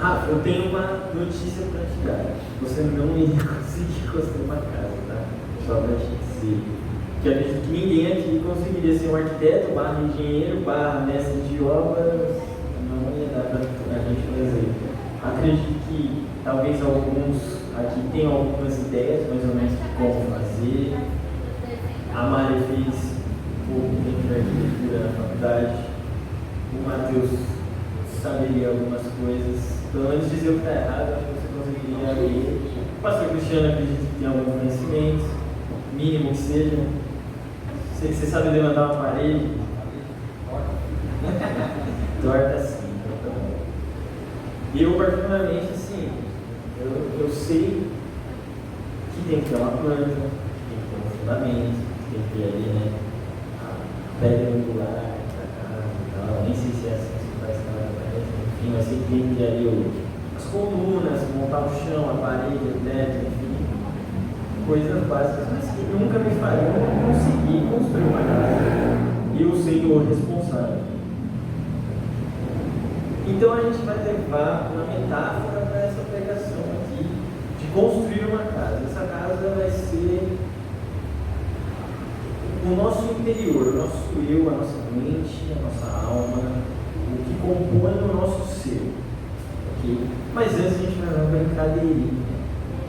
Rafa, eu tenho uma notícia para te dar. Você não iria conseguir construir uma casa, tá? Só para te dizer. Que acredito que ninguém aqui conseguiria ser um arquiteto, barra engenheiro, barra mestre de obras. Não ia dar para a gente fazer. Acredito que talvez alguns aqui tenham algumas ideias, mais ou menos, de como fazer. A Mari fez um pouco dentro da arquitetura na faculdade. O Matheus saberia algumas coisas. Pelo menos dizer o que está errado, acho que você conseguiria ler. O pastor Cristiano acredita que tem algum conhecimento, mínimo que seja. Sei que você sabe levantar uma parede. Torta assim, então tá bom. E eu, particularmente, assim, eu sei que tem que ter uma planta, tem que ter um fundamento, tem que ter ali, né, a pedra angular da casa e tal. Nem sei se é assim que faz cada parede, enfim, mas sei que tem que ter ali as colunas, montar o chão, a parede, o teto, enfim, coisas básicas, mas que nunca me fariam conseguir construir uma casa. E eu sei o responsável. Então a gente vai levar uma metáfora para essa pregação aqui de construir uma casa. Essa casa vai ser o nosso interior, o nosso eu, a nossa mente, a nossa alma, o que compõe o nosso ser. Okay? Mas antes a gente vai dar uma brincadeirinha.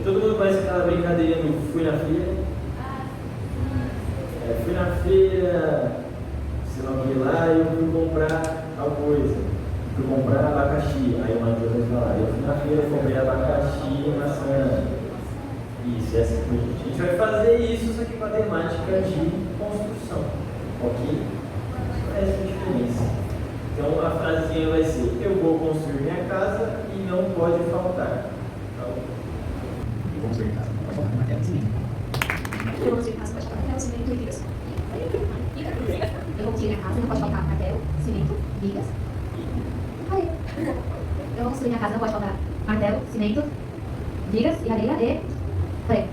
Todo mundo conhece aquela brincadeirinha do fui na feira? Fui na feira, sei lá o que lá, e eu fui comprar tal coisa. Fui comprar abacaxi. Aí o Matheus vai falar, eu fui na feira, comprei abacaxi e maçã. Isso, essa coisa. A gente vai fazer isso, só que com a temática de construção. Ok? Só essa é a diferença. Então a frasezinha vai ser, eu vou construir minha casa e não pode faltar. Tá bom? Eu vou construir casa, pode faltar martelo e cimento. Eu vou construir casa, pode faltar martelo, cimento e vigas. Eu vou construir minha casa, não pode faltar martelo, cimento, vigas. Areia. Eu vou construir minha casa, não pode faltar martelo, cimento, vigas e areia e prego.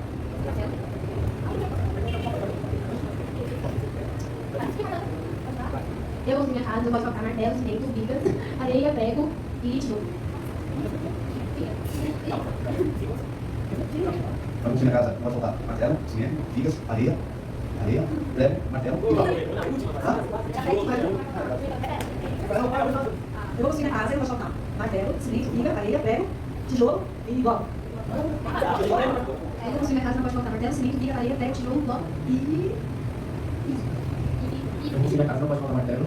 Eu vou construir minha casa, não pode faltar martelo, cimento, vigas, areia, prego e tijolo. Para construir minha casa, pode faltar martelo, cimento, vigas, areia, prego, martelo e pau. Eu vou construir minha casa, eu vou faltar martelo, cimento, viga, areia, prego, tijolo e bloco. Eu vou construir minha casa, não pode faltar martelo, cimento, viga, areia, prego, tijolo, bloco e... Eu vou construir minha casa, não pode faltar martelo,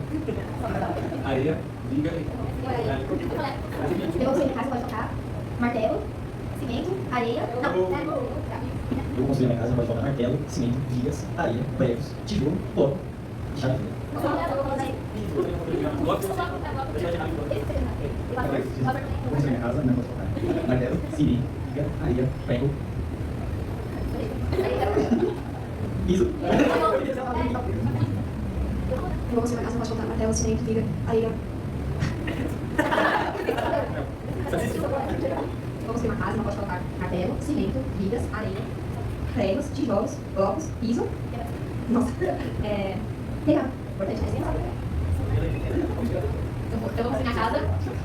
areia, viga e pau. Eu vou construir minha casa, pode faltar martelo, cimento, areia... Eu vou construir minha casa, não pode faltar martelo, cimento, vigas, areia, pregos, tijolo, bloco e chave. Eu vou construir minha casa, não pode faltar martelo, cimento, viga, areia, prego. Isso. Eu vou construir minha casa, não pode faltar martelo, cimento, viga, areia... Eu vou construir uma casa, não pode faltar martelo, cimento, vigas, areia, pregos, tijolos, blocos, piso. Nossa, telhado. Importante resenha. Eu vou construir minha casa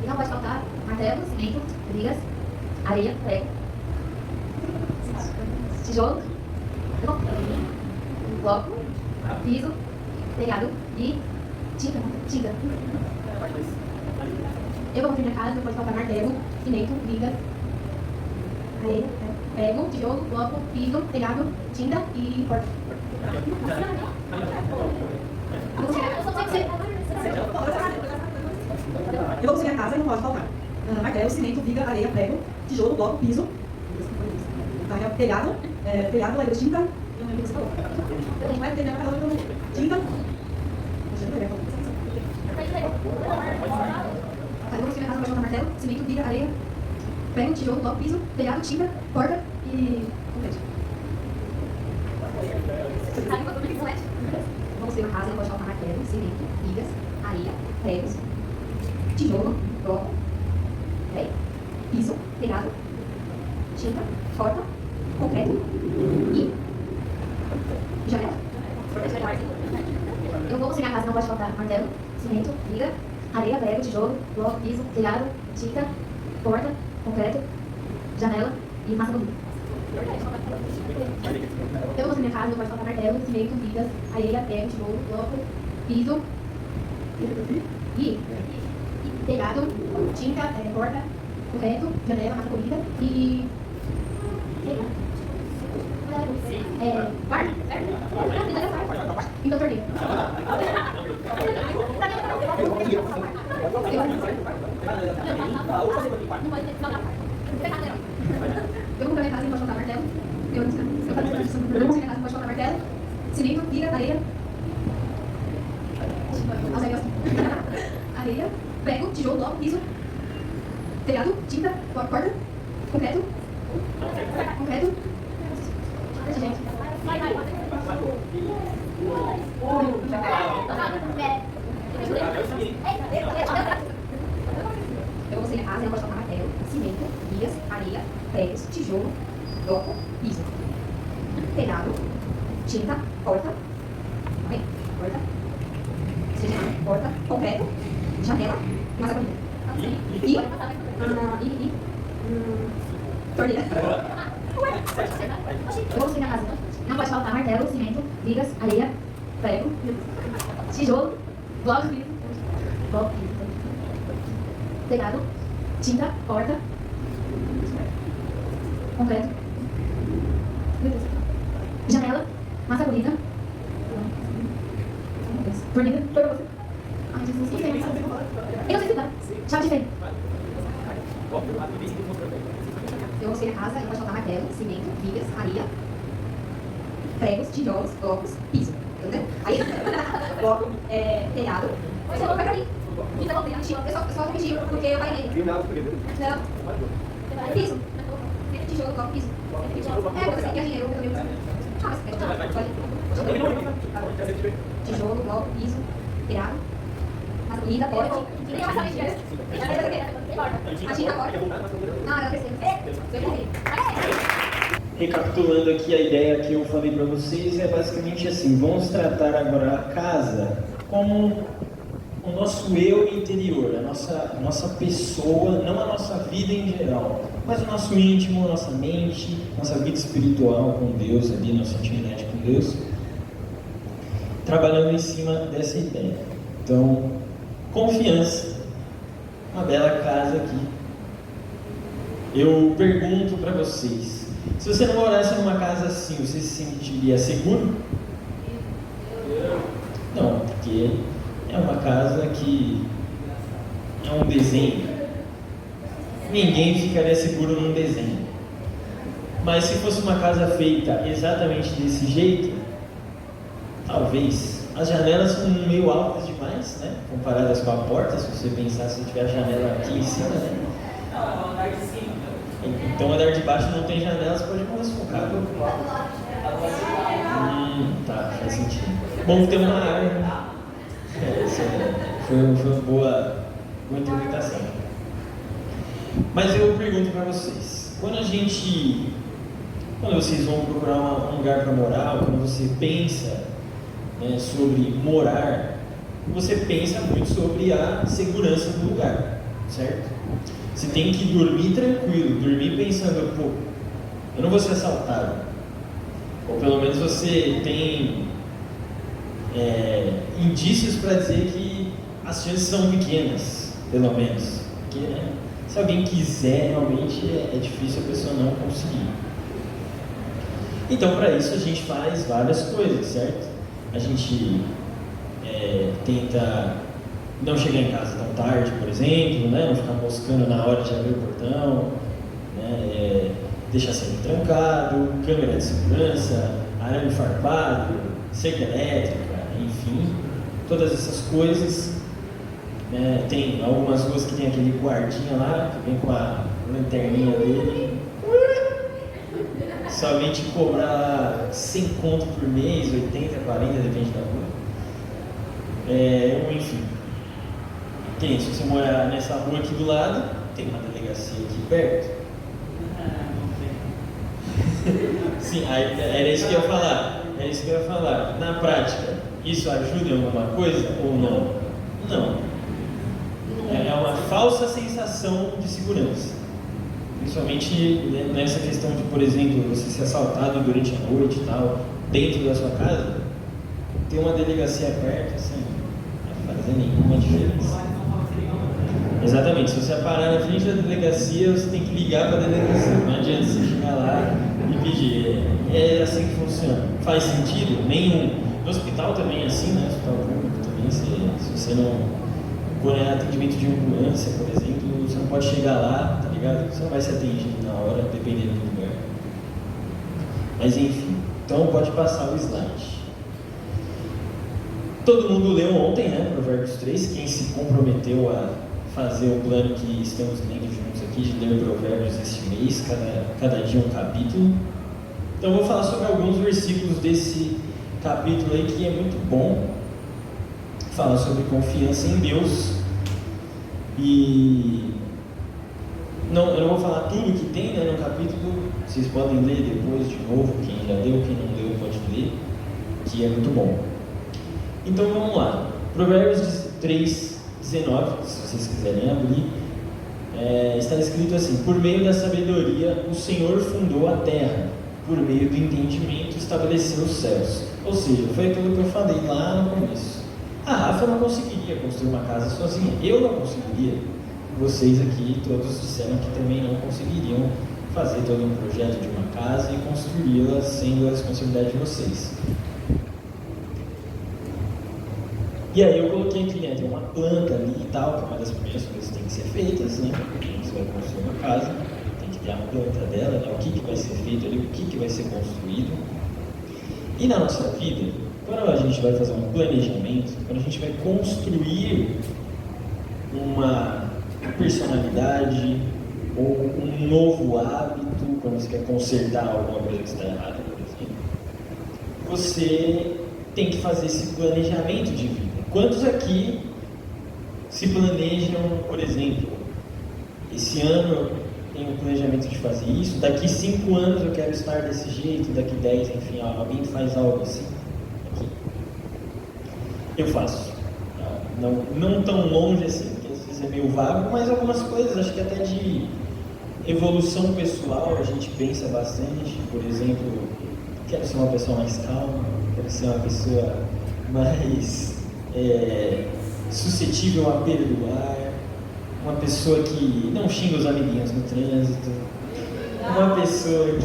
e não pode faltar martelo, cimento, vigas, areia, prego, tijolo, bloco, piso, telhado e tinta. Eu vou construir minha casa, não pode faltar martelo, cimento, vigas, areia, prego, tijolo, bloco, piso, telhado, tinta e porta. Eu vou construir minha casa e não pode faltar martelo, cimento, viga, areia, prego, tijolo, bloco, piso, telhado, areia, tinta. Eu não lembro o que você falou. Não é telhado, tinta. Eu vou construir minha casa, não pode faltar martelo, cimento, viga, areia, prego, tijolo, bloco, piso, telhado, tinta, porta e concreto. Vamos construir uma casa, não pode faltar martelo, cimento, vigas, areia, pregos, tijolo, bloco, piso, telhado, tinta, porta, concreto e janela. Eu vou construir minha casa, não pode faltar martelo, cimento, viga, areia, prego, tijolo, bloco, piso, telhado, tinta porta, concreto, janela e massa bonita. Eu vou construir minha casa, não pode faltar martelo, cimento, vigas, areia, prego, tijolo, bloco, piso e telhado, tinta, porta, concreto, janela, massa bonita e quarto, certo? Então, torneio. Eu vou comprar minha casa e não pode faltar martelo. Eu vou construir minha casa e não pode faltar martelo. Cimento, viga, areia. Areia, prego, tijolo, bloco, piso, telhado, tinta, porta, concreto. Gente. Eu vou construir a casa e não pode faltar martelo, cimento, vigas, areia, pregos, tijolo, bloco, piso, telhado, tinta, porta, porta, concreto, janela, massa bonita. Torneira. Eu vou construir minha casa. Não pode faltar martelo, cimento, vigas, areia, prego, tijolo, bloco, piso, telhado, tinta, porta, concreto, janela, massa bonita, torneira, ai Jesus, não sei. Eu não sei estudar, chave de fenda. Eu vou construir a casa e não pode faltar martelo, cimento, vigas, areia, pregos, tijolos, blocos, piso. Entendeu? Aí, bloco, telhado. Você vai pra mim. Então, eu só repetir, porque eu vai nele. Não. Piso. Tijolo, bloco, piso. Você quer dinheiro, eu mas tijolo, bloco, piso, telhado. Massa bonita, porta. A tinta, porta. Não, ela precisa. Recapitulando aqui, a ideia que eu falei para vocês é basicamente assim: vamos tratar agora a casa como o nosso eu interior, a nossa pessoa, não a nossa vida em geral, mas o nosso íntimo, a nossa mente, nossa vida espiritual com Deus, ali, nossa intimidade com Deus, trabalhando em cima dessa ideia. Então, confiança, uma bela casa aqui. Eu pergunto para vocês: se você não morasse numa casa assim, você se sentiria seguro? Não, porque é uma casa que é um desenho. Ninguém ficaria seguro num desenho. Mas se fosse uma casa feita exatamente desse jeito, talvez. As janelas são meio altas demais, né? Comparadas com a porta, se você pensar, se tiver a janela aqui em cima, né? Então, o andar de baixo não tem janelas, pode morar sufocado. Tá, faz sentido. Bom ter uma área, né? Foi uma boa interpretação. Mas eu pergunto para vocês: quando vocês vão procurar um lugar para morar, ou quando você pensa, né, sobre morar, você pensa muito sobre a segurança do lugar, certo? Você tem que dormir tranquilo, dormir pensando, pô, eu não vou ser assaltado. Ou pelo menos você tem indícios para dizer que as chances são pequenas, pelo menos. Porque, né, se alguém quiser, realmente é difícil a pessoa não conseguir. Então, para isso, a gente faz várias coisas, certo? A gente tenta não chegar em casa tão tarde, por exemplo, né? Não ficar moscando na hora de abrir o portão, né? Deixar sempre trancado, câmera de segurança, arame farpado, cerca elétrica, enfim, todas essas coisas. Né? Tem algumas ruas que tem aquele guardinha lá, que vem com a lanterninha dele, somente cobrar 100 conto por mês, 80, 40, depende da rua. Enfim. Se você morar nessa rua aqui do lado, tem uma delegacia aqui perto. Sim, era isso que eu ia falar. Na prática, isso ajuda em alguma coisa ou não? Não. É uma falsa sensação ação de segurança. Principalmente nessa questão de, por exemplo, você ser assaltado durante a noite e tal, dentro da sua casa, ter uma delegacia perto, assim, não vai fazer nenhuma diferença. Exatamente, se você parar na frente da delegacia, você tem que ligar para a delegacia. Não adianta você chegar lá e pedir. É assim que funciona. Faz sentido? Nenhum. No hospital também é assim, né? No hospital público também, se você não. Quando é atendimento de ambulância, por exemplo, você não pode chegar lá, tá ligado? Você não vai ser atendido na hora, dependendo do lugar. Mas enfim, então pode passar o slide. Todo mundo leu ontem, né? Provérbios 3, quem se comprometeu a fazer o plano que estamos lendo juntos aqui, de ler Provérbios este mês, cada dia um capítulo. Então eu vou falar sobre alguns versículos desse capítulo aí que é muito bom. Fala sobre confiança em Deus. E eu não vou falar tudo que tem, né, no capítulo. Vocês podem ler depois de novo, quem já leu, quem não leu pode ler, que é muito bom. Então vamos lá. Provérbios 3, 19, se vocês quiserem abrir, está escrito assim: por meio da sabedoria o Senhor fundou a terra, por meio do entendimento estabeleceu os céus. Ou seja, foi aquilo que eu falei lá no começo. A Rafa não conseguiria construir uma casa sozinha, eu não conseguiria. Vocês aqui todos disseram que também não conseguiriam fazer todo um projeto de uma casa e construí-la sendo a responsabilidade de vocês. E aí eu coloquei aqui, né, tem uma planta ali e tal, que é uma das primeiras coisas que tem que ser feitas, né? Você vai construir uma casa, tem que ter a planta dela, né? O que vai ser feito ali, o que vai ser construído. E na nossa vida, quando a gente vai fazer um planejamento, quando a gente vai construir uma personalidade ou um novo hábito, quando você quer consertar alguma coisa que está errada, por exemplo, você tem que fazer esse planejamento de vida. Quantos aqui se planejam, por exemplo, esse ano eu tenho um planejamento de fazer isso, daqui 5 anos eu quero estar desse jeito, daqui 10, enfim, alguém faz algo assim? Aqui. Eu faço. Não tão longe assim, porque às vezes é meio vago, mas algumas coisas, acho que até de evolução pessoal a gente pensa bastante. Por exemplo, quero ser uma pessoa mais calma, quero ser uma pessoa mais suscetível a perdoar, uma pessoa que não xinga os amiguinhos no trânsito, uma pessoa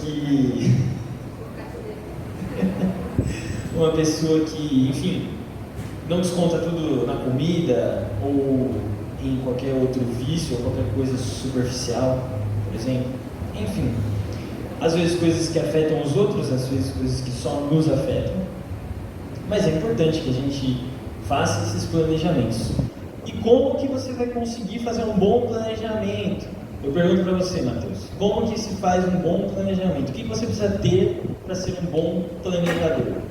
que enfim, não desconta tudo na comida ou em qualquer outro vício ou qualquer coisa superficial, por exemplo. Enfim, às vezes coisas que afetam os outros, às vezes coisas que só nos afetam. Mas é importante que a gente faça esses planejamentos. E como que você vai conseguir fazer um bom planejamento? Eu pergunto para você, Matheus, como que se faz um bom planejamento? O que você precisa ter para ser um bom planejador?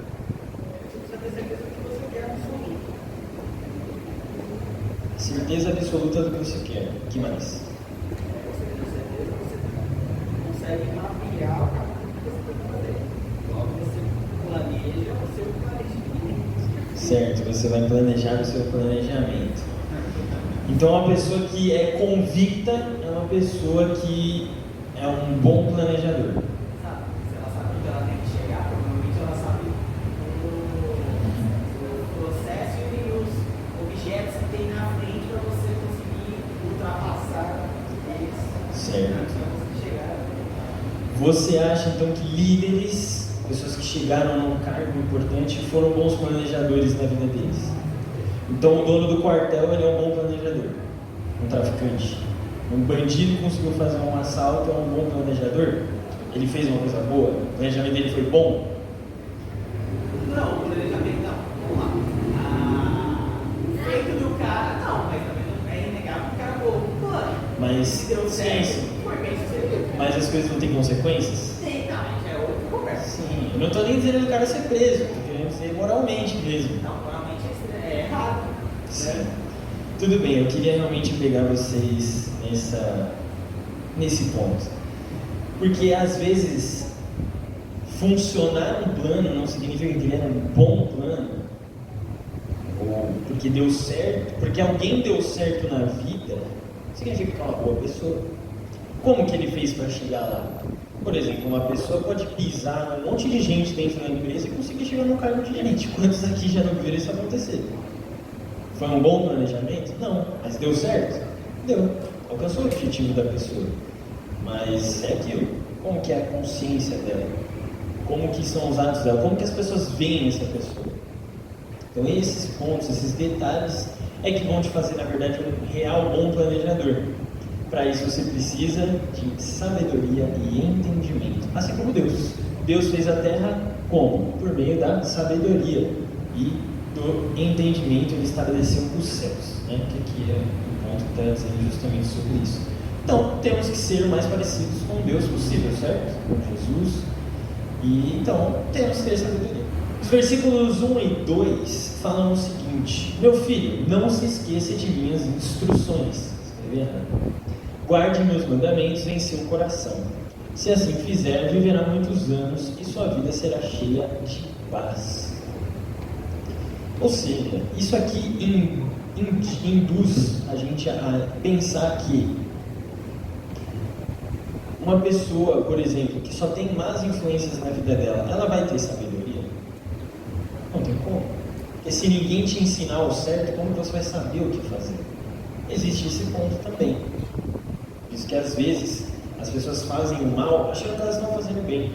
Você precisa ter certeza do que você quer absoluta. Certeza absoluta do que você quer. O que mais? Você tendo certeza, você consegue mapear o caminho que você tem que fazer. Logo você planeja o seu planejamento. Certo, você vai planejar o seu planejamento. Então, uma pessoa que é convicta é uma pessoa que é um bom planejador. Sabe? Se ela sabe onde ela tem que chegar, provavelmente ela sabe o processo e os objetos que tem na frente para você conseguir ultrapassar eles. Certo. Para conseguir chegar. Você acha então que líderes, pessoas que chegaram num cargo importante, foram bons planejadores na vida deles? Então o dono do quartel ele é um bom planejador, um traficante. Um bandido conseguiu fazer um assalto, é um bom planejador? Ele fez uma coisa boa? O planejamento dele foi bom? Não, o planejamento não. Vamos lá. O feito do cara, não, mas também não é inegável que o cara botou um plano. Mas, Se deu sim, certo, sim. foi bem sucedido. Mas as coisas não têm consequências? Sim, não, isso é outra conversa. Sim, eu não estou nem dizendo o cara ser preso, estou querendo dizer moralmente mesmo. Não, realmente isso é errado. Sim. Tudo bem, eu queria realmente pegar vocês nesse ponto. Porque às vezes funcionar um plano não significa que ele era um bom plano, ou porque deu certo, porque alguém deu certo na vida, significa que é uma boa pessoa. Como que ele fez para chegar lá? Por exemplo, uma pessoa pode pisar num monte de gente dentro da empresa e conseguir chegar no cargo de gerente. Quantos aqui já não viram isso acontecer? Foi um bom planejamento? Não. Mas deu certo? Deu. Alcançou o objetivo da pessoa. Mas é aquilo. Como que é a consciência dela? Como que são os atos dela? Como que as pessoas veem essa pessoa? Então esses pontos, esses detalhes é que vão te fazer, na verdade, um real bom planejador. Para isso você precisa de sabedoria e entendimento. Assim como Deus. Deus fez a terra como? Por meio da sabedoria e do entendimento. Ele estabeleceu os céus. Né? Que aqui é o ponto que está dizendo justamente sobre isso. Então, temos que ser o mais parecidos com Deus possível, certo? Com Jesus. E então, temos que ter sabedoria. Os versículos 1 e 2 falam o seguinte: meu filho, não se esqueça de minhas instruções. Escrevi errado. Guarde meus mandamentos em seu coração. Se assim fizer, viverá muitos anos e sua vida será cheia de paz. Ou seja, isso aqui induz a gente a pensar que uma pessoa, por exemplo, que só tem más influências na vida dela, ela vai ter sabedoria? Não tem como. Porque se ninguém te ensinar o certo, como você vai saber o que fazer? Existe esse ponto também. Por isso que às vezes as pessoas fazem o mal achando que elas estão fazendo bem.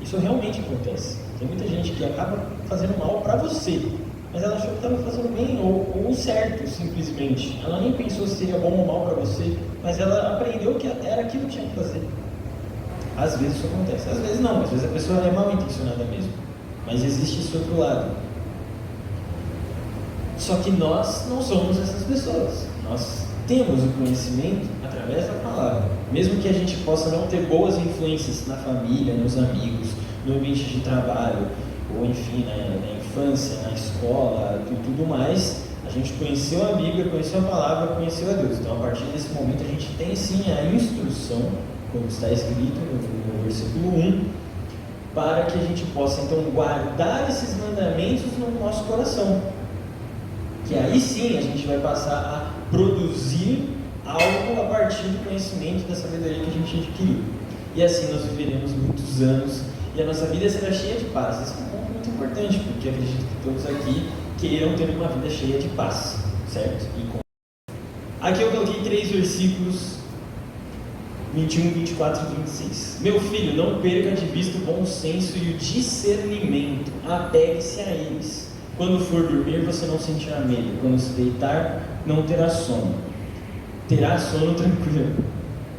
Isso realmente acontece. Tem muita gente que acaba fazendo mal para você, mas ela achou que estava fazendo bem ou certo, simplesmente. Ela nem pensou se seria bom ou mal para você, mas ela aprendeu que era aquilo que tinha que fazer. Às vezes isso acontece, às vezes não, às vezes a pessoa é mal intencionada mesmo. Mas existe esse outro lado. Só que nós não somos essas pessoas. Nós temos o conhecimento através da palavra. Mesmo que a gente possa não ter boas influências na família, nos amigos, no ambiente de trabalho, ou enfim, na infância, na escola e tudo mais, a gente conheceu a Bíblia, conheceu a palavra, conheceu a Deus. Então, a partir desse momento, a gente tem sim a instrução, como está escrito no versículo 1, para que a gente possa então guardar esses mandamentos no nosso coração. Que aí sim a gente vai passar a produzir algo a partir do conhecimento da sabedoria que a gente adquiriu. E assim nós viveremos muitos anos e a nossa vida será cheia de paz. Esse é um ponto muito importante, porque acredito que todos aqui queiram ter uma vida cheia de paz, certo? Aqui eu coloquei 3 versículos, 21, 24 e 26. Meu filho, não perca de vista o bom senso e o discernimento. Apegue-se a eles. Quando for dormir, você não sentirá medo. Quando se deitar, não terá sono. Terá sono tranquilo.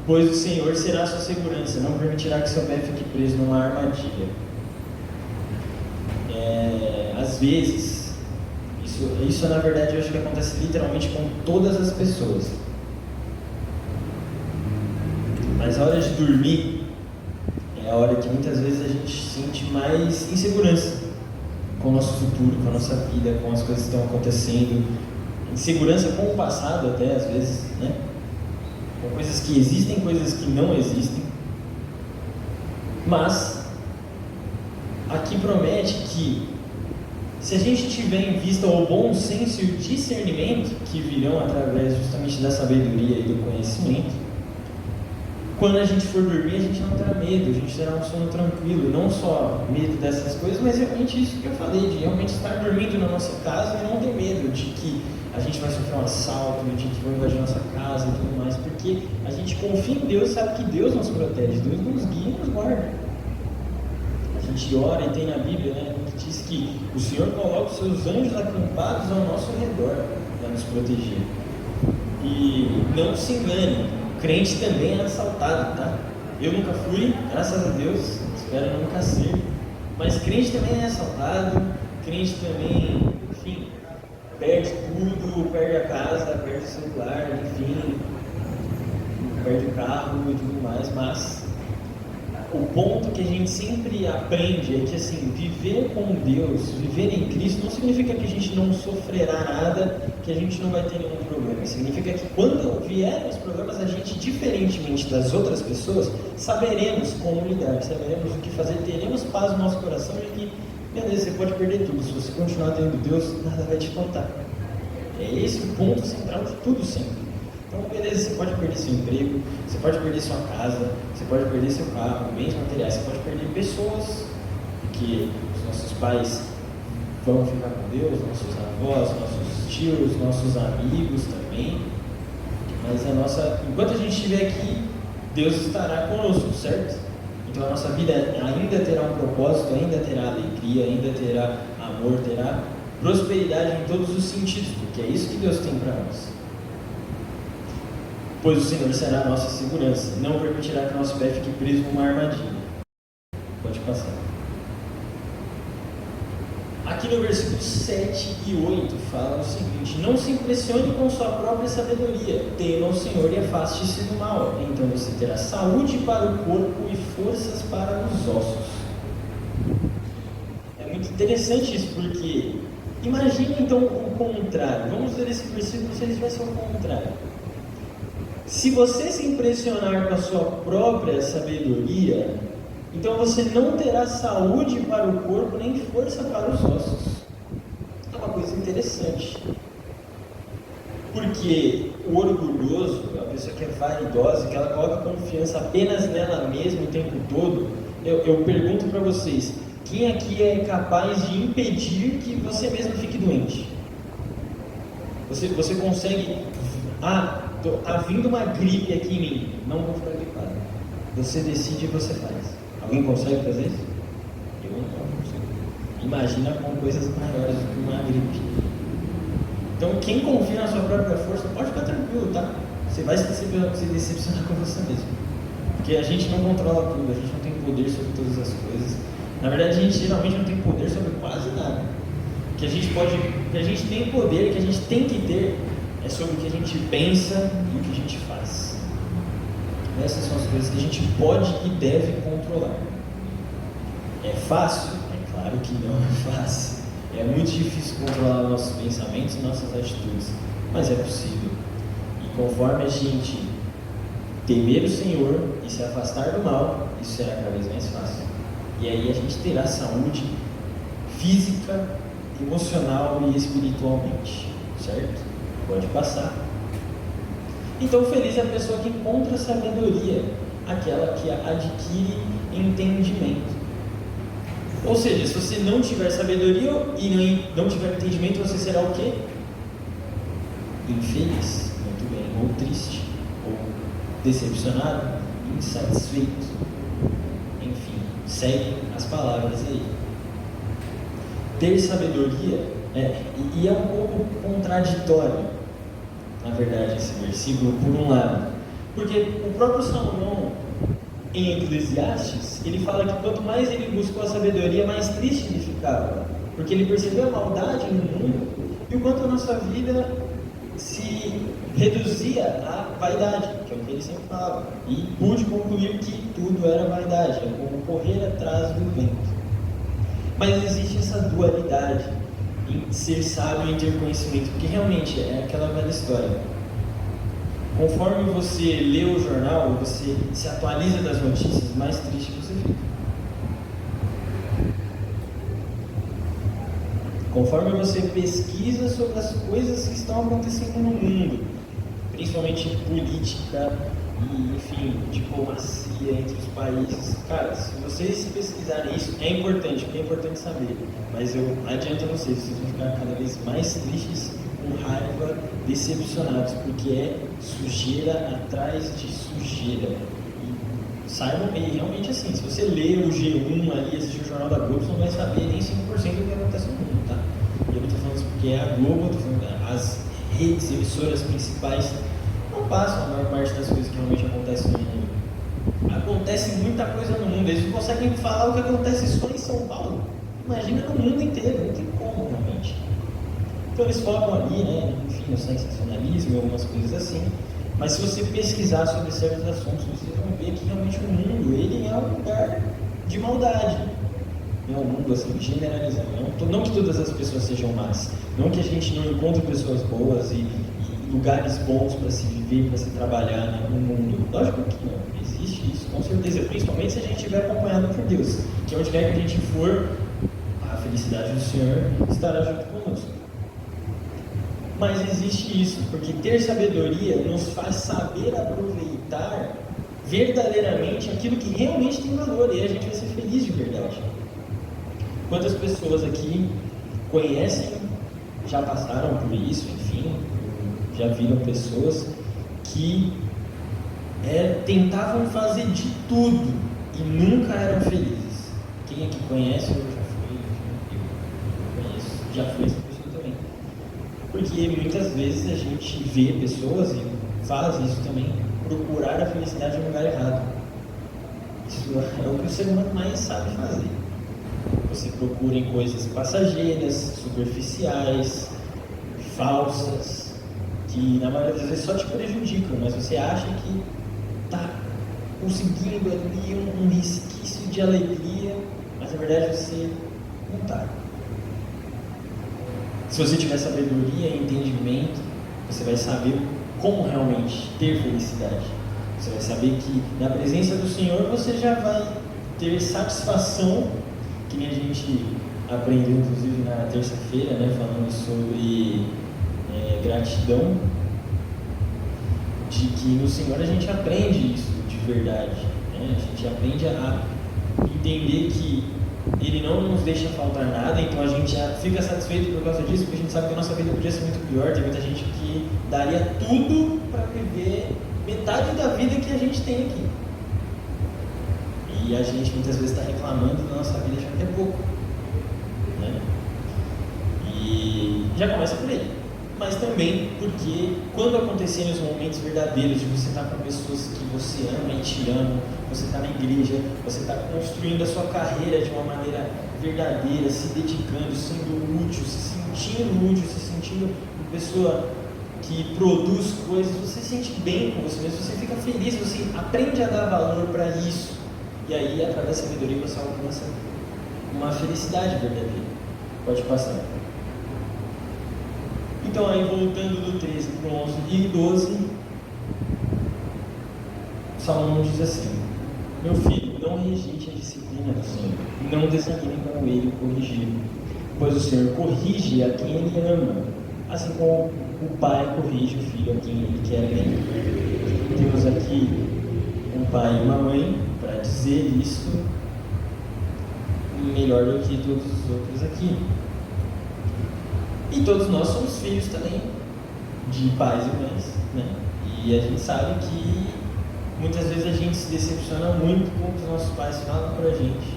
Pois o Senhor será a sua segurança. Não permitirá que seu pé fique preso numa armadilha. Às vezes, isso na verdade eu acho que acontece literalmente com todas as pessoas. Mas a hora de dormir é a hora que muitas vezes a gente sente mais insegurança com o nosso futuro, com a nossa vida, com as coisas que estão acontecendo, insegurança com o passado até às vezes, né? Com coisas que existem, coisas que não existem. Mas aqui promete que se a gente tiver em vista o bom senso e o discernimento que virão através justamente da sabedoria e do conhecimento, quando a gente for dormir, a gente não terá medo, a gente terá um sono tranquilo, não só medo dessas coisas, mas realmente isso que eu falei, de realmente estar dormindo na nossa casa e não ter medo de que a gente vai sofrer um assalto, de que vão invadir nossa casa e tudo mais, porque a gente confia em Deus, sabe que Deus nos protege, Deus nos guia e nos guarda. A gente ora e tem na Bíblia, né, que diz que o Senhor coloca os seus anjos acampados ao nosso redor para nos proteger. E não se engane, crente também é assaltado, tá? Eu nunca fui, graças a Deus, espero nunca ser, mas crente também é assaltado, crente também, enfim, perde tudo, perde a casa, perde o celular, enfim, perde o carro e tudo mais, mas o ponto que a gente sempre aprende é que assim, viver com Deus, viver em Cristo, não significa que a gente não sofrerá nada, que a gente não vai ter nenhum problema. Significa que quando vierem os problemas, a gente, diferentemente das outras pessoas, saberemos como lidar, saberemos o que fazer, teremos paz no nosso coração de que, beleza, você pode perder tudo, se você continuar tendo Deus, nada vai te faltar. É esse o ponto central de tudo sempre. Então, beleza, você pode perder seu emprego, você pode perder sua casa, você pode perder seu carro, bens materiais, você pode perder pessoas, porque os nossos pais vão ficar com Deus, nossos avós, nossos tios, nossos amigos também. Mas enquanto a gente estiver aqui, Deus estará conosco, certo? Então a nossa vida ainda terá um propósito, ainda terá alegria, ainda terá amor, terá prosperidade em todos os sentidos, porque é isso que Deus tem para nós. Pois o Senhor será a nossa segurança, não permitirá que nosso pé fique preso numa armadilha. Pode passar. Aqui no versículo 7 e 8 fala o seguinte: não se impressione com sua própria sabedoria, tema o Senhor e afaste-se do mal, então você terá saúde para o corpo e forças para os ossos. É muito interessante isso, porque imagina então o contrário. Vamos ver esse versículo se ele tivesse o contrário. Se você se impressionar com a sua própria sabedoria, então você não terá saúde para o corpo nem força para os ossos. É uma coisa interessante. Porque o orgulhoso, a pessoa que é vaidosa, que ela coloca confiança apenas nela mesma o tempo todo, eu pergunto para vocês, quem aqui é capaz de impedir que você mesmo fique doente? Você consegue... Está vindo uma gripe aqui em mim, não vou ficar gripado. Você decide e você faz. Alguém consegue fazer isso? Eu não consigo. Imagina com coisas maiores do que uma gripe. Então, quem confia na sua própria força, pode ficar tranquilo, tá? Você vai se decepcionar com você mesmo. Porque a gente não controla tudo, a gente não tem poder sobre todas as coisas. Na verdade, a gente geralmente não tem poder sobre quase nada. O que a gente tem poder, que a gente tem que ter, é sobre o que a gente pensa e o que a gente faz. Essas são as coisas que a gente pode e deve controlar. É fácil? É claro que não é fácil. É muito difícil controlar nossos pensamentos e nossas atitudes, mas é possível. E conforme a gente temer o Senhor e se afastar do mal, isso será cada vez mais fácil. E aí a gente terá saúde física, emocional e espiritualmente, certo? Pode passar. Então, feliz é a pessoa que encontra sabedoria, aquela que adquire entendimento. Ou seja, se você não tiver sabedoria e não tiver entendimento, você será o quê? Infeliz, muito bem, ou triste, ou decepcionado, insatisfeito. Enfim, segue as palavras aí. Ter sabedoria é um pouco contraditório, na verdade, esse versículo, por um lado, porque o próprio Salomão, em Eclesiastes, ele fala que quanto mais ele buscou a sabedoria, mais triste ele ficava, porque ele percebeu a maldade no mundo e o quanto a nossa vida se reduzia à vaidade, que é o que ele sempre falava, e pude concluir que tudo era vaidade, é como correr atrás do vento. Mas existe essa dualidade em ser sábio e ter conhecimento, porque realmente é aquela velha história. Conforme você lê o jornal, você se atualiza das notícias, mais triste você fica. Conforme você pesquisa sobre as coisas que estão acontecendo no mundo, principalmente política e, enfim, diplomacia entre os países. Cara, se vocês pesquisarem isso, é importante, porque é importante saber. Mas eu adianto a vocês vão ficar cada vez mais tristes, com raiva, decepcionados, porque é sujeira atrás de sujeira. E saibam, e realmente assim, se você ler o G1 ali, assistir o Jornal da Globo, você não vai saber nem 5% do que acontece no mundo, tá? E eu não estou falando isso porque é a Globo, eu estou falando as redes, emissoras principais, não passam a maior parte das coisas que realmente acontecem no mundo. Acontece muita coisa no mundo, eles não conseguem falar o que acontece só em São Paulo. Imagina no mundo inteiro, não tem como realmente. Então eles focam ali, né, enfim, no sensacionalismo e algumas coisas assim. Mas se você pesquisar sobre certos assuntos, vocês vão ver que realmente o mundo, ele é um lugar de maldade. É um mundo assim, generalizado. Não que todas as pessoas sejam más, não que a gente não encontre pessoas boas e lugares bons para se viver, para se trabalhar no mundo. Lógico que não, existe isso, com certeza, principalmente se a gente estiver acompanhado por Deus, que onde quer que a gente for, a felicidade do Senhor estará junto conosco. Mas existe isso, porque ter sabedoria nos faz saber aproveitar verdadeiramente aquilo que realmente tem valor, e aí a gente vai ser feliz de verdade. Quantas pessoas aqui conhecem, já passaram por isso, enfim, já viram pessoas que tentavam fazer de tudo e nunca eram felizes? Quem aqui conhece ou já foi? Eu conheço, já fui essa pessoa também. Porque muitas vezes a gente vê pessoas e faz isso também, procurar a felicidade no lugar errado. Isso é o que o ser humano mais sabe fazer. Você procura em coisas passageiras, superficiais, falsas, que na maioria das vezes só te prejudicam, mas você acha que está conseguindo ali um resquício de alegria, mas na verdade você não está. Se você tiver sabedoria e entendimento, você vai saber como realmente ter felicidade. Você vai saber que na presença do Senhor você já vai ter satisfação, que nem a gente aprendeu inclusive na terça-feira, né, falando sobre gratidão, de que no Senhor a gente aprende isso de verdade, né? A gente aprende a entender que Ele não nos deixa faltar nada, então a gente já fica satisfeito por causa disso, porque a gente sabe que a nossa vida podia ser muito pior. Tem muita gente que daria tudo para viver metade da vida que a gente tem aqui. E a gente muitas vezes está reclamando da nossa vida achando que é pouco, né? E já começa por aí. Mas também porque quando acontecerem os momentos verdadeiros de você estar com pessoas que você ama e te amam, você está na igreja, você está construindo a sua carreira de uma maneira verdadeira, se dedicando, sendo útil, se sentindo uma pessoa que produz coisas, você se sente bem com você mesmo, você fica feliz, você aprende a dar valor para isso. E aí, através da sabedoria, você alcança uma felicidade verdadeira. Pode passar. Então, aí voltando do 13 para o 11 e 12, Salomão diz assim: meu filho, não rejeite a disciplina do Senhor, não desanime quando ele corrigir, pois o Senhor corrige a quem ele ama, assim como o pai corrige o filho a quem ele quer bem. Temos aqui um pai e uma mãe para dizer isso melhor do que todos os outros aqui. E todos nós somos filhos também de pais e mães, né? E a gente sabe que muitas vezes a gente se decepciona muito com o que os nossos pais falam pra gente.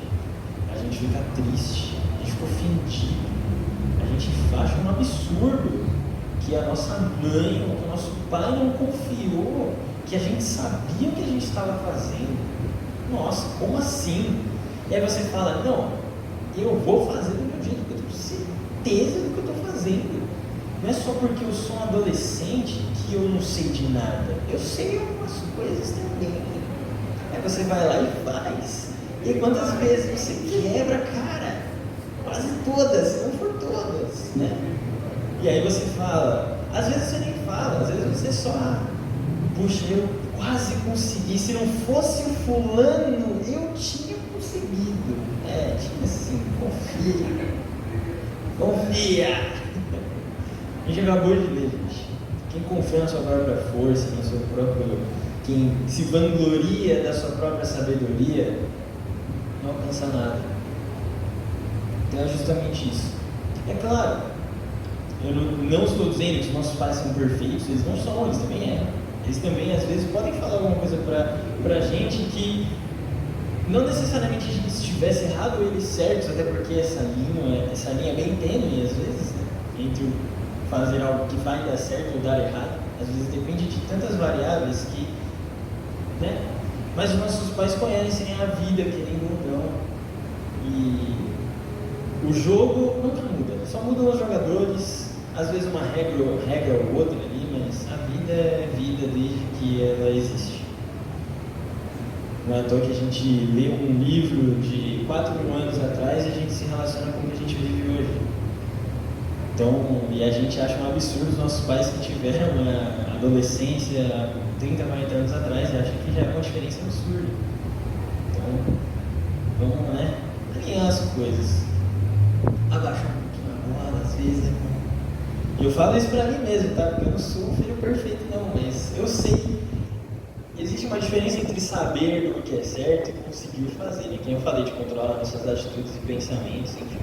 A gente fica triste, a gente fica ofendido, a gente acha um absurdo que a nossa mãe ou que o nosso pai não confiou que a gente sabia o que a gente estava fazendo. Nossa, como assim? E aí você fala, não, eu vou fazer do meu jeito, porque eu tenho certeza do que eu estou fazendo. Não é só porque eu sou um adolescente que eu não sei de nada. Eu sei algumas coisas também. Aí você vai lá e faz. E quantas vezes você quebra a cara? Quase todas, se não for todas, né? E aí você fala, às vezes você nem fala, às vezes você só, puxa, eu quase consegui. Se não fosse o fulano, eu tinha conseguido. Tinha sim, confia. A gente acabou de ler, gente. Quem confia na sua própria força, no seu próprio, quem se vangloria da sua própria sabedoria, não alcança nada. Então é justamente isso. É claro, eu não estou dizendo que os nossos pais são perfeitos, eles não são, eles também eram. Eles também, às vezes, podem falar alguma coisa pra gente que não necessariamente a gente estivesse errado ou eles certos, até porque essa linha é bem tênue, às vezes, né? Entre o fazer algo que vai dar certo ou dar errado. Às vezes depende de tantas variáveis que, né? Mas os nossos pais conhecem a vida, querendo ou não. E o jogo nunca muda, só mudam os jogadores, às vezes uma regra ou outra ali, mas a vida é vida desde que ela existe. Não é à toa que a gente lê um livro de 4.000 anos atrás e a gente se relaciona com o que a gente vive hoje. Então, e a gente acha um absurdo os nossos pais que tiveram a adolescência há 30, 40 anos atrás e acham que já é uma diferença absurda. Então, vamos, né, alinhar as coisas. Abaixar um pouquinho a bola, às vezes é bom. falo isso pra mim mesmo, tá? Porque eu não sou um filho perfeito não, mas eu sei. Existe uma diferença entre saber o que é certo e conseguir fazer, né? Que eu falei de controlar nossas atitudes e pensamentos, enfim.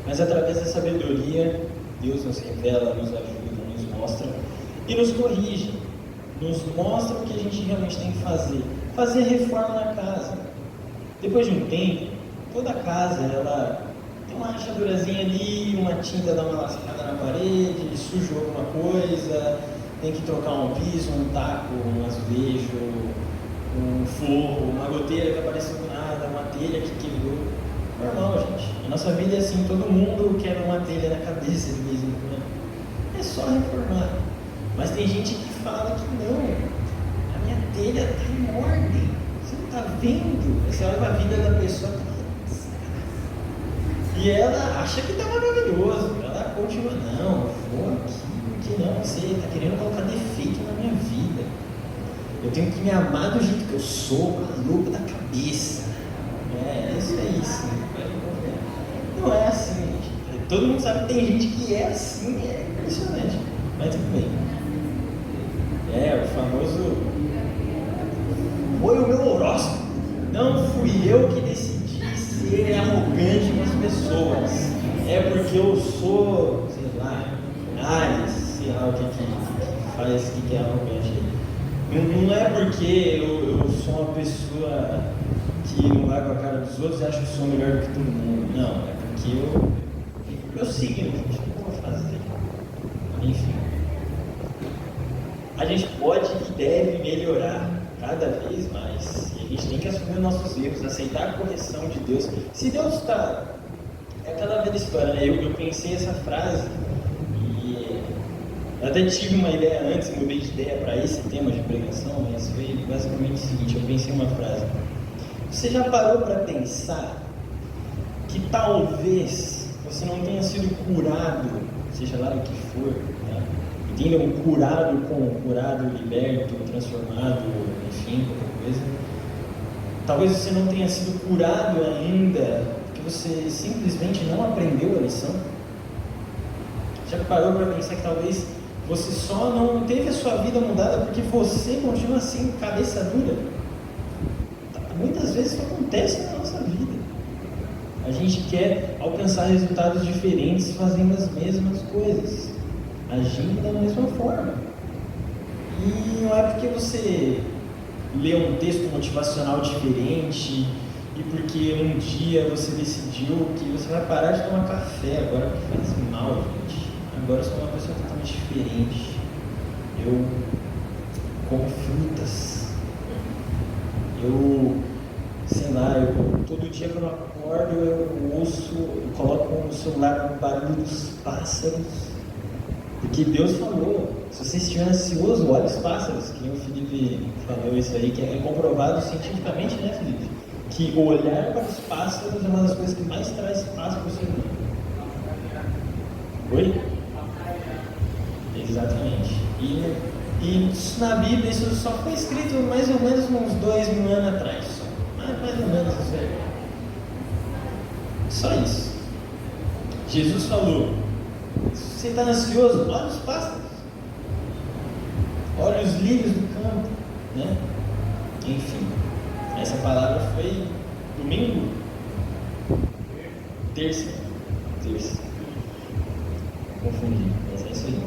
Mas através da sabedoria, Deus nos revela, nos ajuda, nos mostra e nos corrige. Nos mostra o que a gente realmente tem que fazer. Fazer reforma na casa. Depois de um tempo, toda casa, ela tem uma rachadurazinha ali, uma tinta dá uma lascada na parede, sujou alguma coisa, tem que trocar um piso, um taco, um azulejo, um forro, uma goteira que apareceu do nada, uma telha que quebrou. Normal, gente. A nossa vida é assim, todo mundo quebra uma telha na cabeça de vez em quando. É só reformar. Mas tem gente que fala que não, a minha telha está em ordem. Você não está vendo? Você olha para a vida da pessoa e ela acha que está maravilhoso. Ela continua, não, vou aqui, porque não, você está querendo colocar defeito na minha vida. Eu tenho que me amar do jeito que eu sou, maluco da cabeça. É, isso é isso. Não é assim, gente. Todo mundo sabe que tem gente que é assim, é impressionante. Mas tudo bem. É, o famoso foi o meu horóscopo. Não fui eu que decidi ser arrogante com as pessoas. É porque eu sou, sei lá, Ares, sei lá o que faz que é arrogante aí. Não é porque eu sou uma pessoa que não vai com a cara dos outros e acho que sou melhor do que todo mundo. Não, é porque eu sigo, gente. O que eu vou fazer? Enfim. A gente pode e deve melhorar cada vez mais. E a gente tem que assumir os nossos erros, aceitar a correção de Deus. Se Deus está... É aquela velha história, né? Eu pensei essa frase e eu até tive uma ideia antes, mudei de ideia para esse tema de pregação, mas foi basicamente o seguinte, eu pensei uma frase. Você já parou para pensar que talvez você não tenha sido curado, seja lá o que for, né? Entendam, curado, liberto, transformado, enfim, qualquer coisa. Talvez você não tenha sido curado ainda, porque você simplesmente não aprendeu a lição. Já parou para pensar que talvez você só não teve a sua vida mudada porque você continua assim, cabeça dura? Muitas vezes isso acontece na nossa vida. A gente quer alcançar resultados diferentes fazendo as mesmas coisas, agindo da mesma forma. E não é porque você lê um texto motivacional diferente e porque um dia você decidiu que você vai parar de tomar café agora porque faz mal, gente. Agora eu sou uma pessoa totalmente diferente. Eu como frutas. Sei lá, todo dia que eu acordo eu coloco o celular no barulho dos pássaros. Porque Deus falou, se você estiver ansioso, olhe os pássaros, que o Felipe falou isso aí, que é comprovado cientificamente, né, Felipe? Que olhar para os pássaros é uma das coisas que mais traz paz para o ser humano. Oi? Exatamente. E na Bíblia isso só foi escrito mais ou menos uns 2000 anos atrás. Mais ou menos isso aí. Só isso. Jesus falou, se você está ansioso, olha os pássaros. Olha os lírios do campo, né? Enfim, essa palavra foi domingo? Terça. Confundi, mas é isso aí.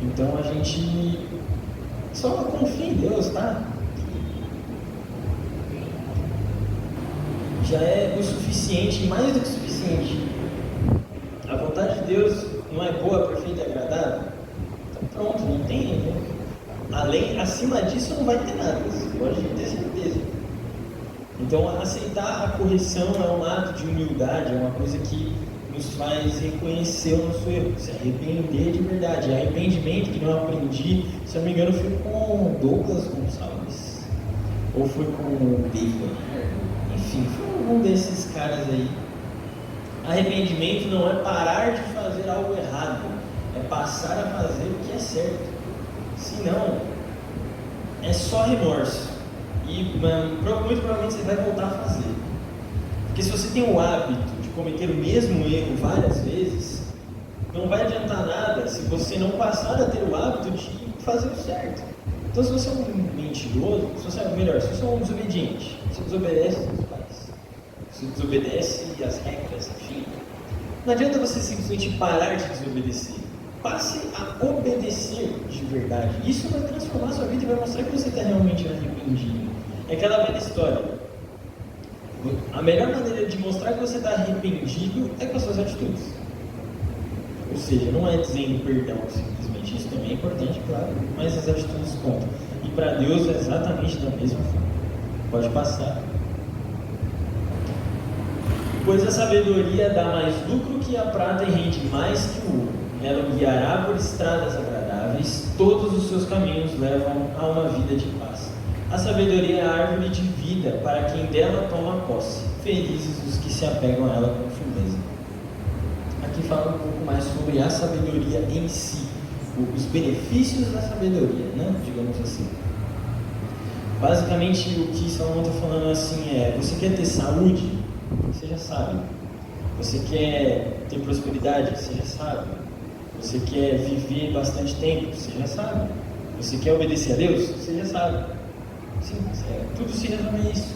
Então a gente só confia em Deus, tá? Já é o suficiente, mais do que o suficiente. A vontade de Deus não é boa, perfeita e agradável? Então pronto, não tem, né? Acima disso não vai ter nada, você pode ter certeza. Então aceitar a correção é um ato de humildade, é uma coisa que nos faz reconhecer o nosso erro, se arrepender de verdade. Arrependimento que não aprendi, se eu não me engano, fui com Douglas Gonçalves, ou fui com o Bacon, enfim, foi algum desses caras aí. Arrependimento não é parar de fazer algo errado, é passar a fazer o que é certo. Se não, é só remorso. E muito provavelmente você vai voltar a fazer. Porque se você tem o hábito de cometer o mesmo erro várias vezes, Não vai adiantar nada se você não passar a ter o hábito de fazer o certo. Então, se você é um mentiroso, se você é um desobediente, você desobedece aos seus pais, você desobedece às regras, enfim, não adianta você simplesmente parar de desobedecer. Passe a obedecer de verdade. Isso vai transformar a sua vida e vai mostrar que você está realmente arrependido. É aquela velha história. A melhor maneira de mostrar que você está arrependido é com as suas atitudes. Ou seja, não é dizendo perdão simplesmente. Isso também é importante, claro, mas as atitudes contam. E para Deus é exatamente da mesma forma. Pode passar. Pois a sabedoria dá mais lucro que a prata e rende mais que o ouro. Ela o guiará por estradas agradáveis, todos os seus caminhos levam a uma vida de paz. A sabedoria é a árvore de vida para quem dela toma posse. Felizes os que se apegam a ela com firmeza. Aqui fala um pouco mais sobre a sabedoria em si, os benefícios da sabedoria, né? Digamos assim. Basicamente o que Salomão está falando assim é: você quer ter saúde? Você já sabe. Você quer ter prosperidade? Você já sabe. Você quer viver bastante tempo? Você já sabe. Você quer obedecer a Deus? Você já sabe. Sim, tudo se resume a isso.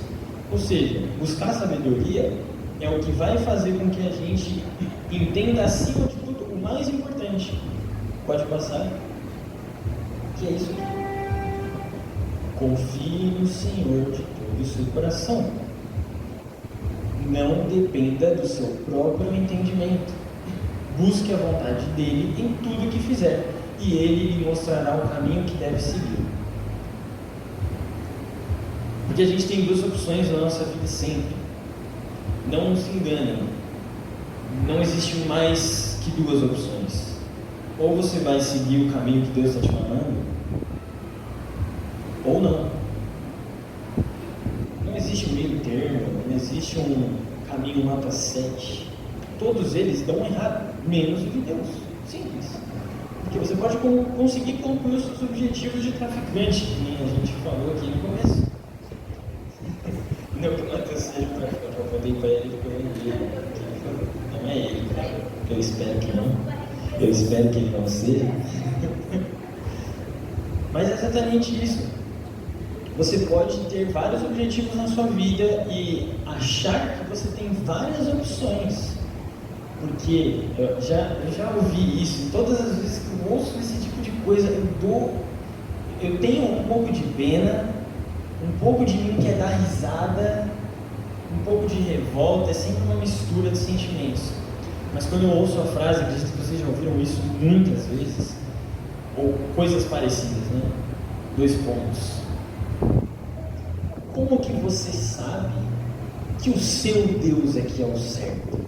Ou seja, buscar sabedoria é o que vai fazer com que a gente entenda acima de tudo o mais importante. Pode passar? Que é isso aqui. Confie no Senhor de todo o seu coração. Não dependa do seu próprio entendimento. Busque a vontade dele em tudo que fizer, e ele lhe mostrará o caminho que deve seguir. Porque a gente tem duas opções na nossa vida sempre. Não se enganem. Não existe mais que duas opções. Ou você vai seguir o caminho que Deus está te mandando, ou não. Não existe um meio termo, não existe um caminho mapa 7. Todos eles dão errado, menos o de Deus. Simples. Porque você pode conseguir concluir os seus objetivos de traficante, que a gente falou aqui no começo. Não que o Matheus seja um traficante, eu contei para ele que não é ele, eu espero que não. Eu espero que ele não seja. Mas é exatamente isso. Você pode ter vários objetivos na sua vida e achar que você tem várias opções. Porque eu já ouvi isso, todas as vezes que eu ouço esse tipo de coisa, eu tenho um pouco de pena, um pouco de mim quer dar risada, um pouco de revolta, é sempre uma mistura de sentimentos. Mas quando eu ouço a frase, acredito que vocês já ouviram isso muitas vezes, ou coisas parecidas, né? 2 pontos. Como que você sabe que o seu Deus é que é o certo?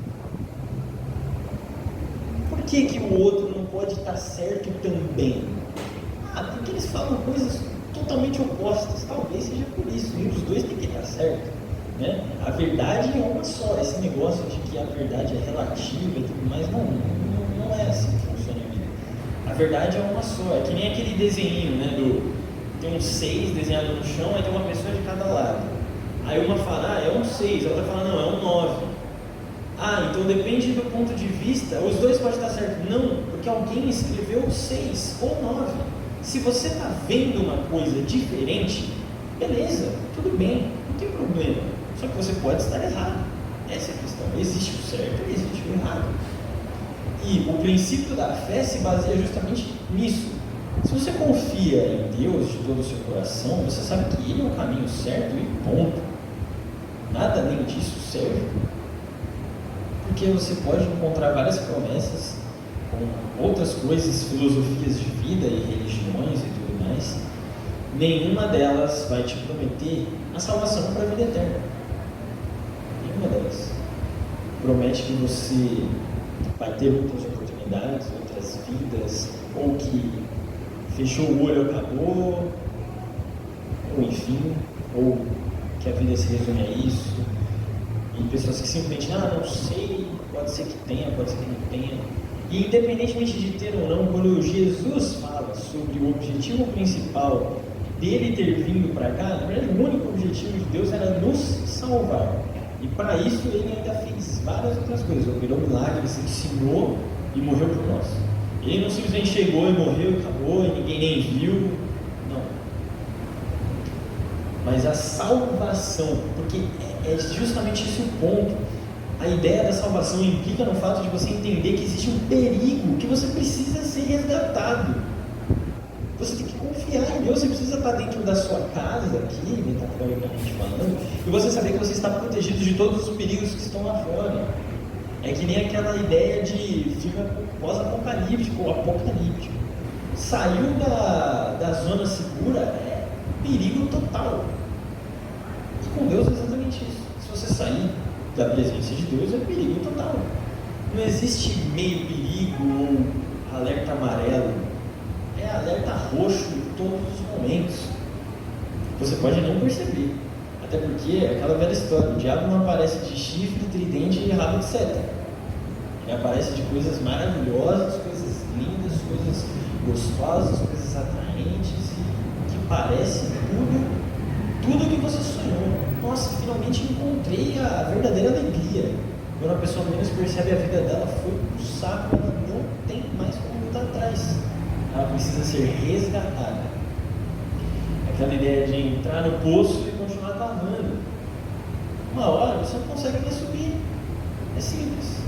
Por que o outro não pode estar certo também? Porque eles falam coisas totalmente opostas. Talvez seja por isso. Um dos dois tem que estar certo, né? A verdade é uma só. Esse negócio de que a verdade é relativa e tudo mais, não é assim que funciona a vida. A verdade é uma só. É que nem aquele desenho, né? Tem um 6 desenhado no chão, aí tem uma pessoa de cada lado. Aí uma fala, é um 6, a outra fala, não, é um 9. Então depende do ponto de vista, os dois podem estar certos. Não, porque alguém escreveu 6 ou 9. Se você está vendo uma coisa diferente, beleza, tudo bem, não tem problema. Só que você pode estar errado. Essa é a questão. Existe o certo e existe o errado. E o princípio da fé se baseia justamente nisso. Se você confia em Deus de todo o seu coração, você sabe que Ele é o caminho certo e ponto. Nada além disso serve. Porque você pode encontrar várias promessas com outras coisas, filosofias de vida e religiões e tudo mais. Nenhuma delas vai te prometer a salvação para a vida eterna. Nenhuma delas. Promete que você vai ter outras oportunidades, outras vidas, ou que fechou o olho, acabou, ou enfim, ou que a vida se resume a isso. E pessoas que simplesmente, não sei, pode ser que tenha, pode ser que não tenha. E independentemente de ter ou não, quando Jesus fala sobre o objetivo principal dele ter vindo para cá, na verdade o único objetivo de Deus era nos salvar. E para isso ele ainda fez várias outras coisas, operou milagres, ensinou e morreu por nós. Ele não simplesmente chegou e morreu, acabou, e ninguém nem viu. Não. Mas a salvação, porque é justamente esse o ponto. A ideia da salvação implica no fato de você entender que existe um perigo, que você precisa ser resgatado. Você tem que confiar em Deus, você precisa estar dentro da sua casa aqui, metaforicamente falando, e você saber que você está protegido de todos os perigos que estão lá fora. É que nem aquela ideia de filme pós-apocalíptico ou apocalíptico. Saiu da zona segura, é perigo total. E com Deus é exatamente isso. Se você sair da presença de Deus, é perigo total. Não existe meio perigo ou alerta amarelo. É alerta roxo em todos os momentos. Você pode não perceber. Até porque é aquela velha história, o diabo não aparece de chifre, tridente e rabo de seta. Ele aparece de coisas maravilhosas, coisas lindas, coisas gostosas, coisas atraentes, que parece tudo que você sonhou. Nossa, finalmente encontrei a verdadeira alegria. Quando a pessoa menos percebe, a vida dela foi pro saco, ela não tem mais como voltar atrás. Ela precisa ser resgatada. Aquela ideia de entrar no poço e continuar cavando. Uma hora você não consegue mais subir. É simples.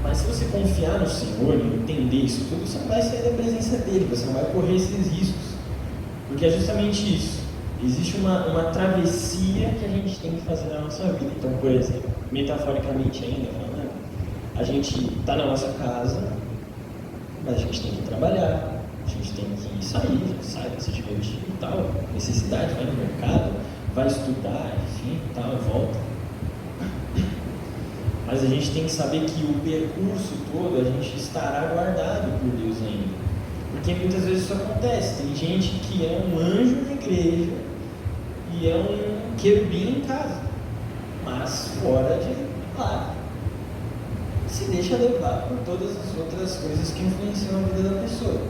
Mas se você confiar no Senhor e entender isso tudo, você não vai sair da presença dele, você não vai correr esses riscos. Porque é justamente isso. Existe uma travessia que a gente tem que fazer na nossa vida. Então, por exemplo, metaforicamente ainda falando, a gente está na nossa casa, mas a gente tem que trabalhar, a gente tem que sair, sai para se divertir e tal, necessidade, vai no mercado, vai estudar, enfim, tal, volta. Mas a gente tem que saber que o percurso todo a gente estará guardado por Deus ainda. Porque muitas vezes isso acontece, tem gente que é um anjo na igreja e é um querubim em casa, mas fora de lá. Se deixa levar por todas as outras coisas que influenciam a vida da pessoa.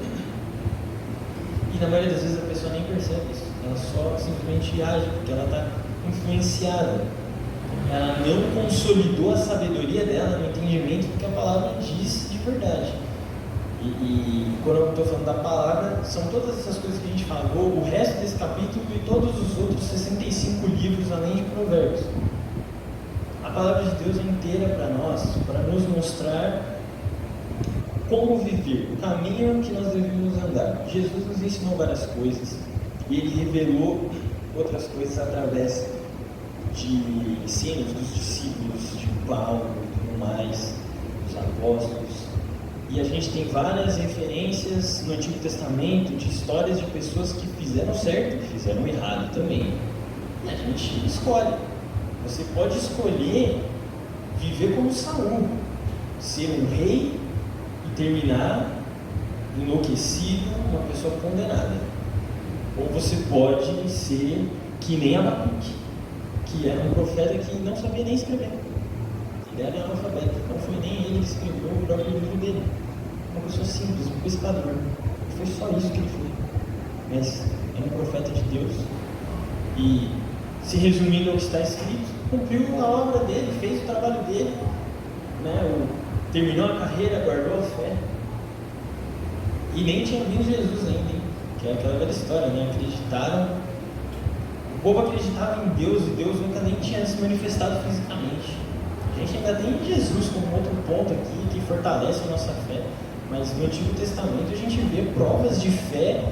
E na maioria das vezes a pessoa nem percebe isso. Ela só simplesmente age porque ela está influenciada. Ela não consolidou a sabedoria dela no entendimento do que a palavra diz de verdade. E quando eu estou falando da palavra, são todas essas coisas que a gente falou, o resto desse capítulo e todos os outros 65 livros, além de Provérbios. A palavra de Deus é inteira para nós, para nos mostrar como viver, o caminho que nós devemos andar. Jesus nos ensinou várias coisas e Ele revelou outras coisas através de ensinos dos discípulos, de Paulo e tudo mais, dos apóstolos. E a gente tem várias referências no Antigo Testamento de histórias de pessoas que fizeram certo e fizeram errado também. E a gente escolhe. Você pode escolher viver como Saul, ser um rei e terminar enlouquecido, uma pessoa condenada. Ou você pode ser que nem Abacuque, que era um profeta que não sabia nem escrever. Ele era analfabeto, não foi nem ele que escreveu o próprio livro dele. Uma pessoa simples, um pescador. Foi só isso que ele foi. Mas é um profeta de Deus. E, se resumindo ao que está escrito, cumpriu a obra dele, fez o trabalho dele, né? Terminou a carreira, guardou a fé. E nem tinha vindo Jesus ainda, hein? Que é aquela velha história, né? Acreditaram. O povo acreditava em Deus e Deus nunca nem tinha se manifestado fisicamente. A gente ainda tem Jesus como outro ponto aqui que fortalece a nossa fé, mas no Antigo Testamento a gente vê provas de fé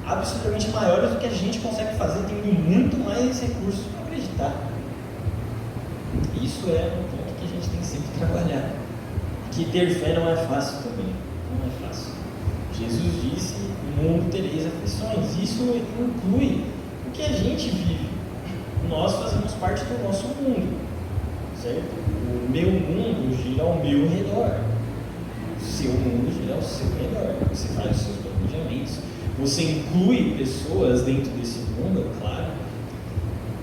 absolutamente maiores do que a gente consegue fazer, tendo muito mais recursos para acreditar. Isso é um ponto que a gente tem que sempre trabalhar. Que ter fé não é fácil também, não é fácil. Jesus disse: no mundo tereis aflições. Isso inclui o que a gente vive. Nós fazemos parte do nosso mundo, certo? O meu mundo gira ao meu redor. O seu mundo gira ao seu redor. Você faz os seus planejamentos. Você inclui pessoas dentro desse mundo, é claro.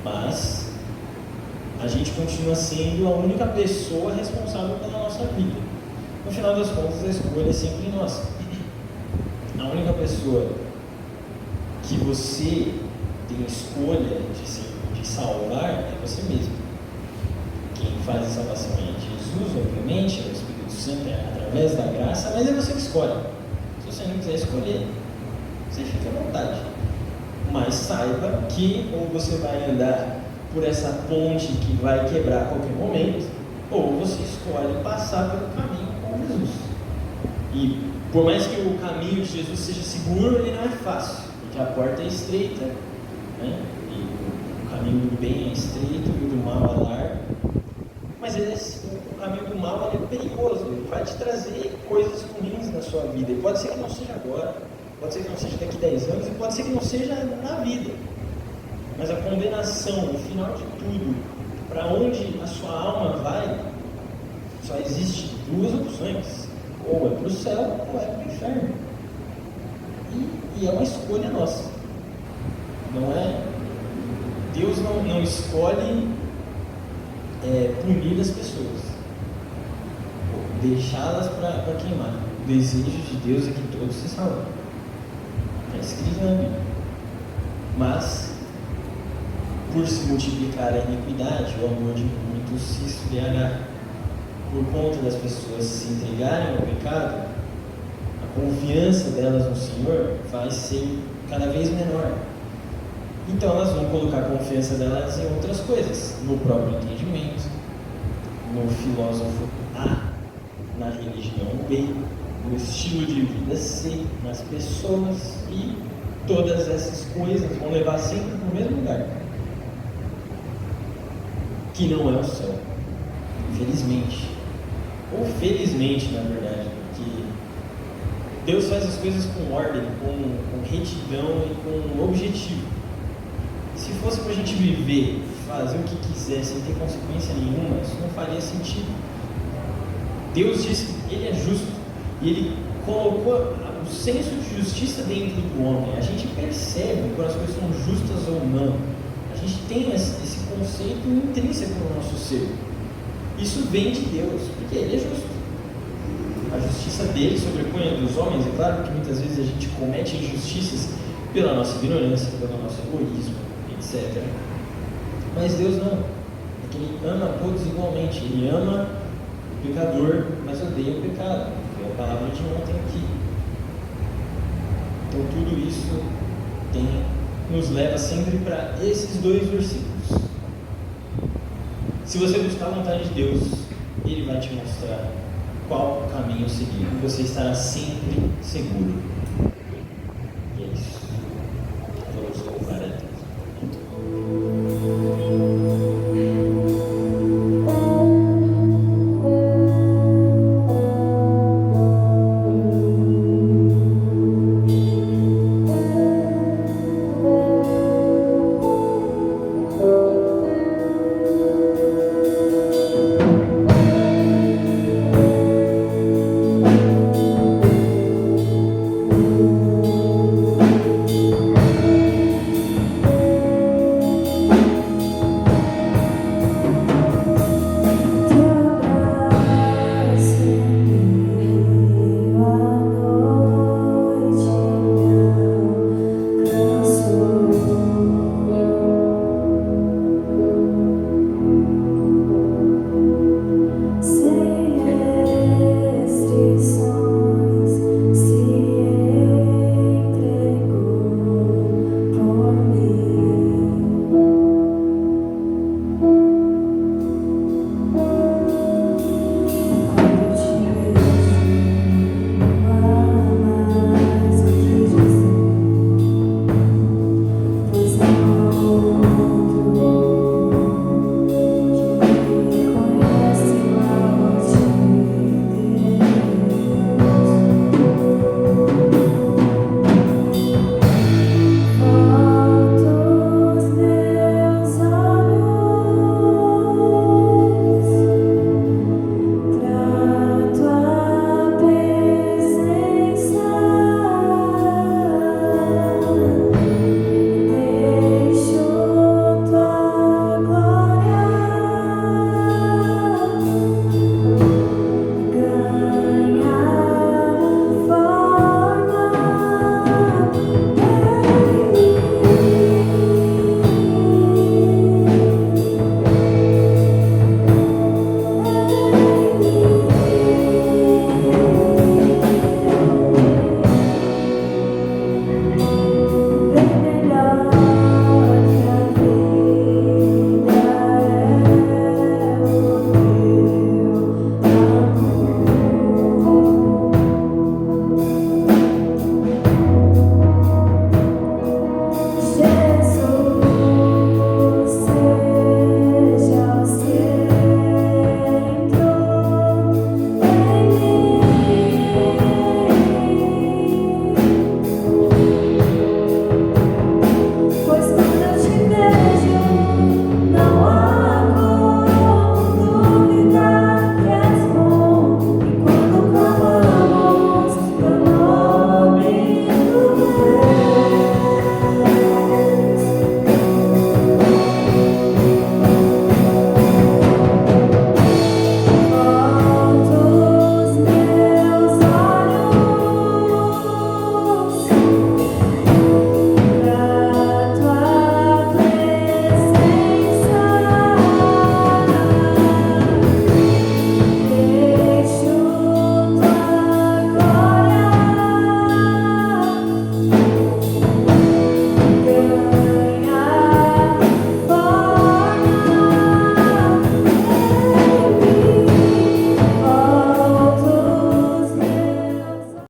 Mas a gente continua sendo a única pessoa responsável pela nossa vida. No final das contas, a escolha é sempre nossa. A única pessoa que você tem escolha de salvar é você mesmo. Quem faz a salvação é Jesus, obviamente, é o Espírito Santo, é através da graça, mas é você que escolhe. Se você não quiser escolher, você fica à vontade. Mas saiba que ou você vai andar por essa ponte que vai quebrar a qualquer momento, ou você escolhe passar pelo caminho com Jesus. E por mais que o caminho de Jesus seja seguro, ele não é fácil, porque a porta é estreita, né? E o caminho do bem é estreito e o do mal é largo. Mas o caminho do mal é perigoso, ele vai te trazer coisas ruins na sua vida. E pode ser que não seja agora, pode ser que não seja daqui a 10 anos, e pode ser que não seja na vida. Mas a condenação, no final de tudo, para onde a sua alma vai, só existe duas opções: ou é para o céu ou é para o inferno. E é uma escolha nossa. Não é? Deus não escolhe punir as pessoas, deixá-las para queimar. O desejo de Deus é que todos se salvem. Está escrito na Bíblia. Mas, por se multiplicar a iniquidade, o amor de muitos se esfriará. Por conta das pessoas se entregarem ao pecado, a confiança delas no Senhor vai ser cada vez menor. Então elas vão colocar a confiança delas em outras coisas, no próprio entendimento, no filósofo A, na religião B, no estilo de vida C, nas pessoas, e todas essas coisas vão levar sempre para o mesmo lugar, que não é o céu, infelizmente, ou felizmente, na verdade, porque Deus faz as coisas com ordem, com retidão e com objetivo. Se fosse para a gente viver, fazer o que quiser, sem ter consequência nenhuma, isso não faria sentido. Deus diz que Ele é justo, e Ele colocou o senso de justiça dentro do homem. A gente percebe quando as coisas são justas ou não. A gente tem esse conceito intrínseco no nosso ser. Isso vem de Deus, porque Ele é justo. A justiça dele sobrepõe a dos homens. É claro que muitas vezes a gente comete injustiças pela nossa ignorância, pelo nosso egoísmo, etc. Mas Deus não. É que Ele ama todos igualmente. Ele ama o pecador, mas odeia o pecado. Foi a palavra de ontem aqui. Então tudo isso nos leva sempre para esses dois versículos. Se você buscar a vontade de Deus, Ele vai te mostrar qual caminho seguir. Você estará sempre seguro.